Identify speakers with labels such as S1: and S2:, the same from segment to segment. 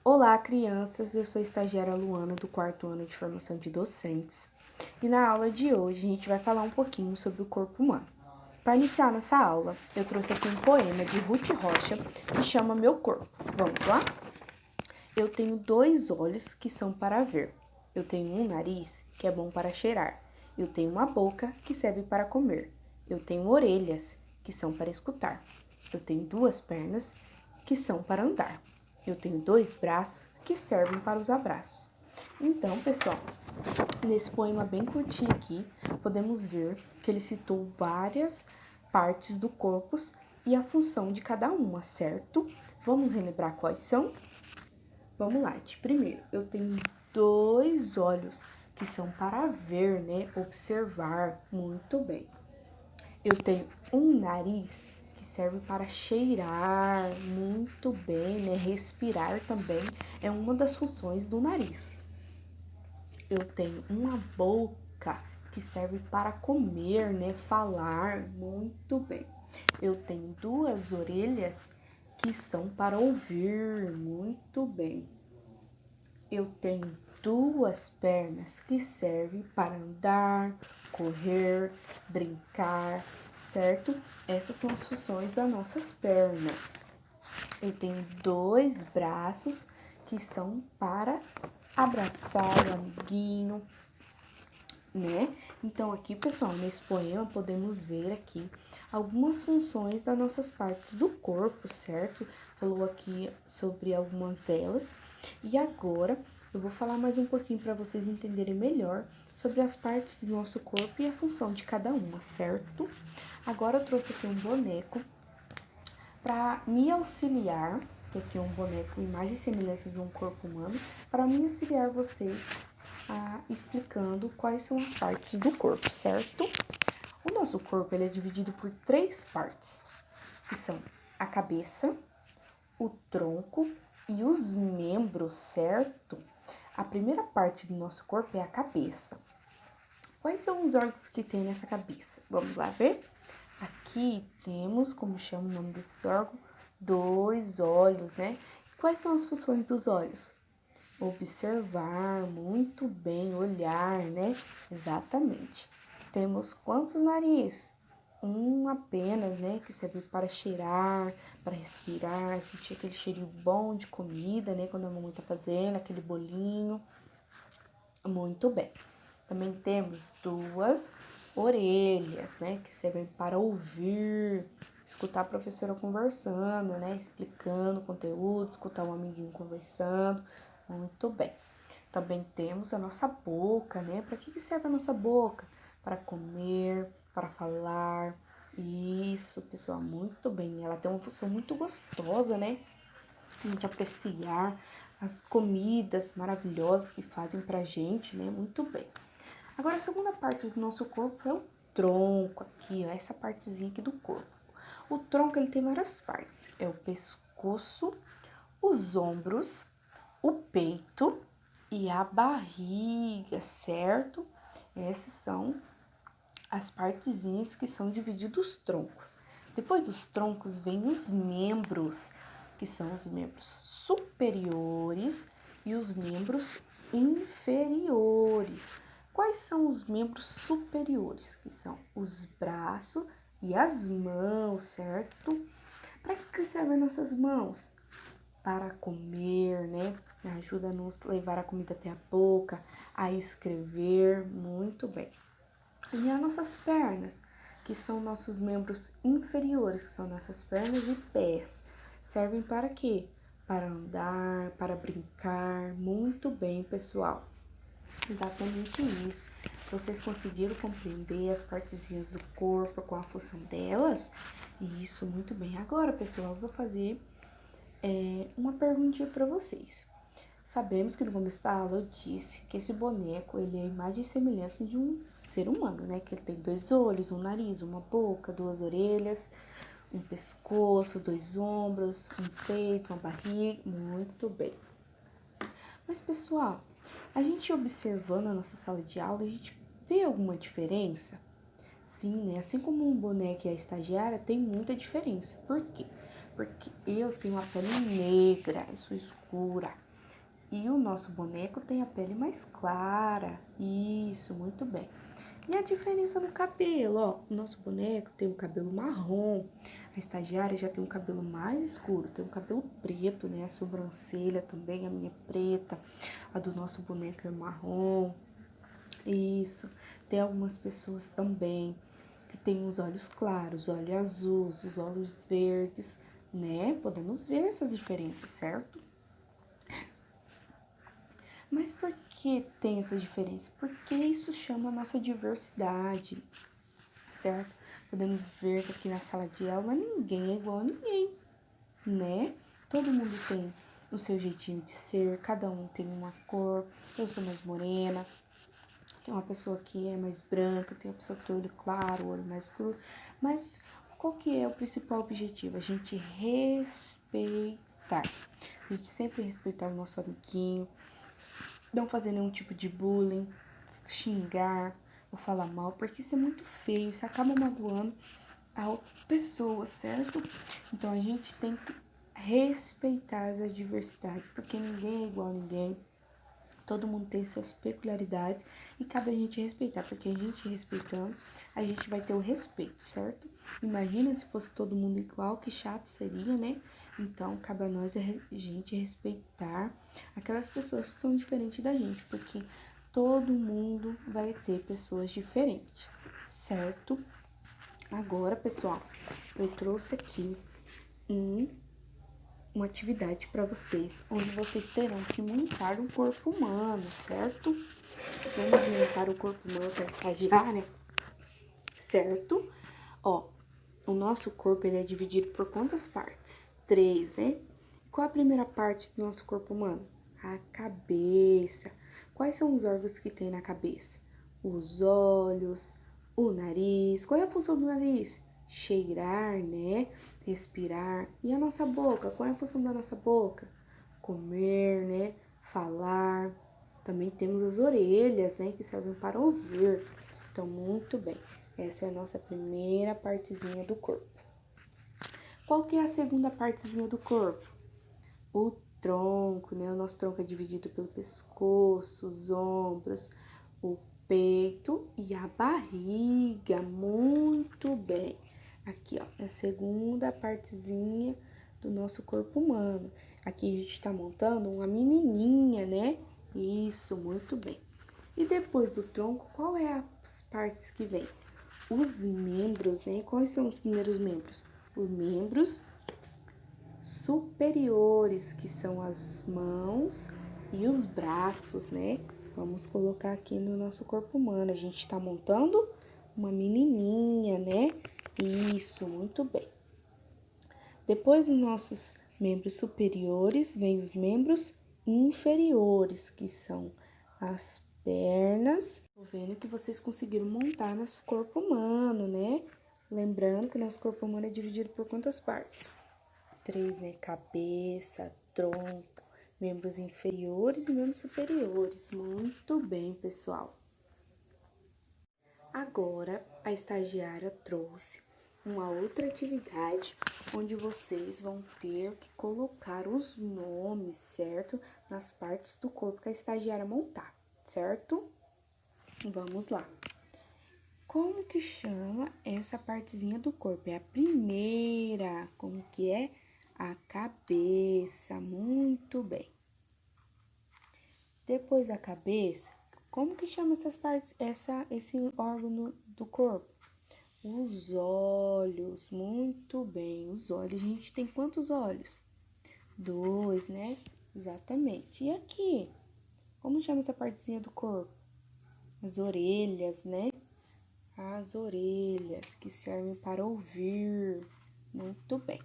S1: Olá, crianças! Eu sou a estagiária Luana, do 4º ano de formação de docentes. E na aula de hoje, a gente vai falar um pouquinho sobre o corpo humano. Para iniciar nossa aula, eu trouxe aqui um poema de Ruth Rocha, que chama Meu Corpo. Vamos lá? Eu tenho 2 olhos que são para ver. Eu tenho um nariz que é bom para cheirar. Eu tenho uma boca que serve para comer. Eu tenho orelhas que são para escutar. Eu tenho 2 pernas que são para andar. Eu tenho 2 braços que servem para os abraços. Então, pessoal, nesse poema bem curtinho aqui, podemos ver que ele citou várias partes do corpo e a função de cada uma, certo? Vamos relembrar quais são? Vamos lá, de primeiro, eu tenho 2 olhos que são para ver, né? Observar muito bem. Eu tenho um nariz que serve para cheirar muito bem, né? Respirar também é uma das funções do nariz. Eu tenho uma boca que serve para comer, né? Falar muito bem. Eu tenho 2 orelhas que são para ouvir muito bem. Eu tenho 2 pernas que servem para andar, correr, brincar, certo? Essas são as funções das nossas pernas. Eu tenho 2 braços que são para abraçar o amiguinho, né? Então, aqui, pessoal, nesse poema podemos ver aqui algumas funções das nossas partes do corpo, certo? Falou aqui sobre algumas delas. E agora eu vou falar mais um pouquinho para vocês entenderem melhor sobre as partes do nosso corpo e a função de cada uma, certo? Agora eu trouxe aqui um boneco para me auxiliar, que aqui é um boneco imagem e semelhança de um corpo humano, para me auxiliar vocês explicando quais são as partes do corpo, certo? O nosso corpo ele é dividido por 3 partes, que são a cabeça, o tronco e os membros, certo? A primeira parte do nosso corpo é a cabeça. Quais são os órgãos que tem nessa cabeça? Vamos lá ver? Aqui temos, como chama o nome desse órgão, 2 olhos, né? Quais são as funções dos olhos? Observar muito bem, olhar, né? Exatamente. Temos quantos nariz? Um apenas, né? Que serve para cheirar, para respirar, sentir aquele cheirinho bom de comida, né? Quando a mamãe tá fazendo aquele bolinho. Muito bem. Também temos 2 orelhas, né? Que servem para ouvir, escutar a professora conversando, né? Explicando o conteúdo, escutar um amiguinho conversando. Muito bem. Também temos a nossa boca, né? Para que serve a nossa boca? Para comer, para falar. Isso, pessoal, muito bem. Ela tem uma função muito gostosa, né? A gente apreciar as comidas maravilhosas que fazem pra gente, né? Muito bem. Agora, a segunda parte do nosso corpo é o tronco, aqui, ó, essa partezinha aqui do corpo. O tronco, ele tem várias partes. É o pescoço, os ombros, o peito e a barriga, certo? Essas são as partezinhas que são divididos os troncos. Depois dos troncos vem os membros, que são os membros superiores e os membros inferiores. Quais são os membros superiores? Que são os braços e as mãos, certo? Para que servem nossas mãos? Para comer, né? Ajuda a nos levar a comida até a boca, a escrever, muito bem. E as nossas pernas, que são nossos membros inferiores, que são nossas pernas e pés, servem para quê? Para andar, para brincar, muito bem, pessoal. Exatamente isso. Vocês conseguiram compreender as partezinhas do corpo com a função delas? Isso, muito bem. Agora, pessoal, eu vou fazer uma perguntinha para vocês. Sabemos que no começo da aula eu disse que esse boneco, ele é a imagem e semelhança de um ser humano, né? Que ele tem 2 olhos, um nariz, uma boca, 2 orelhas, um pescoço, 2 ombros, um peito, uma barriga, muito bem. Mas, pessoal, a gente observando a nossa sala de aula, a gente vê alguma diferença? Sim, né? Assim como um boneco e a estagiária, tem muita diferença. Por quê? Porque eu tenho a pele negra, eu sou escura. E o nosso boneco tem a pele mais clara. Isso, muito bem. E a diferença no cabelo, ó. O nosso boneco tem o cabelo marrom. A estagiária já tem um cabelo mais escuro, tem um cabelo preto, né? A sobrancelha também, a minha é preta. A do nosso boneco é marrom. Isso. Tem algumas pessoas também que tem os olhos claros, olhos azuis, os olhos verdes, né? Podemos ver essas diferenças, certo? Mas por que tem essa diferença? Porque isso chama a nossa diversidade, certo? Podemos ver que aqui na sala de aula ninguém é igual a ninguém, né? Todo mundo tem o seu jeitinho de ser, cada um tem uma cor. Eu sou mais morena, tem uma pessoa que é mais branca, tem uma pessoa que tem olho claro, olho mais escuro. Mas qual que é o principal objetivo? A gente respeitar. A gente sempre respeitar o nosso amiguinho, não fazer nenhum tipo de bullying, xingar ou falar mal, porque isso é muito feio, isso acaba magoando a outra pessoa, certo? Então a gente tem que respeitar as diversidades, porque ninguém é igual a ninguém. Todo mundo tem suas peculiaridades e cabe a gente respeitar, porque a gente respeitando, a gente vai ter o respeito, certo? Imagina se fosse todo mundo igual, que chato seria, né? Então, cabe a nós a gente respeitar aquelas pessoas que são diferentes da gente, porque todo mundo vai ter pessoas diferentes, certo? Agora, pessoal, eu trouxe aqui uma atividade para vocês, onde vocês terão que montar um corpo humano, certo? Vamos montar o corpo humano para a estagiária, certo? Ó, o nosso corpo ele é dividido por quantas partes? 3, né? Qual a primeira parte do nosso corpo humano? A cabeça. Quais são os órgãos que tem na cabeça? Os olhos, o nariz. Qual é a função do nariz? Cheirar, né? Respirar. E a nossa boca? Qual é a função da nossa boca? Comer, né? Falar. Também temos as orelhas, né? Que servem para ouvir. Então, muito bem. Essa é a nossa primeira partezinha do corpo. Qual que é a segunda partezinha do corpo? O tronco, né? O nosso tronco é dividido pelo pescoço, os ombros, o peito e a barriga. Muito bem. Aqui, ó, é a segunda partezinha do nosso corpo humano. Aqui a gente tá montando uma menininha, né? Isso, muito bem. E depois do tronco, qual é as partes que vem? Os membros, né? Quais são os primeiros membros? Os membros superiores, que são as mãos e os braços, né? Vamos colocar aqui no nosso corpo humano. A gente tá montando uma menininha, né? Isso, muito bem. Depois dos nossos membros superiores, vem os membros inferiores, que são as pernas. Tô vendo que vocês conseguiram montar nosso corpo humano, né? Lembrando que nosso corpo humano é dividido por quantas partes? 3, né? Cabeça, tronco, membros inferiores e membros superiores. Muito bem, pessoal. Agora, a estagiária trouxe uma outra atividade onde vocês vão ter que colocar os nomes, certo? Nas partes do corpo que a estagiária montar, certo? Vamos lá. Como que chama essa partezinha do corpo? É a primeira. Como que é? A cabeça. Muito bem. Depois da cabeça, como que chama essas partes, esse órgão do corpo? Os olhos. Muito bem. Os olhos. A gente tem quantos olhos? 2, né? Exatamente. E aqui? Como chama essa partezinha do corpo? As orelhas, né? As orelhas, que servem para ouvir. Muito bem.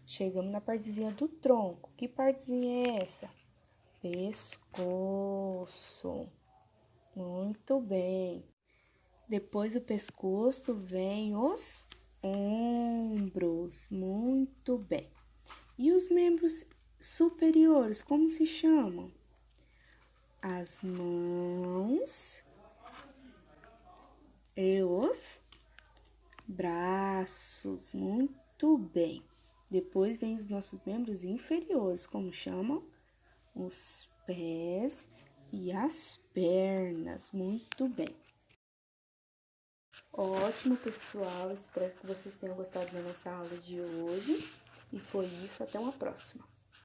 S1: Chegamos na partezinha do tronco. Que partezinha é essa? Pescoço. Muito bem. Depois do pescoço vem os ombros. Muito bem. E os membros superiores, como se chamam? As mãos e os braços. Muito bem. Depois vem os nossos membros inferiores, como chamam? Os pés e as pernas. Muito bem. Ótimo, pessoal. Espero que vocês tenham gostado da nossa aula de hoje. E foi isso. Até uma próxima.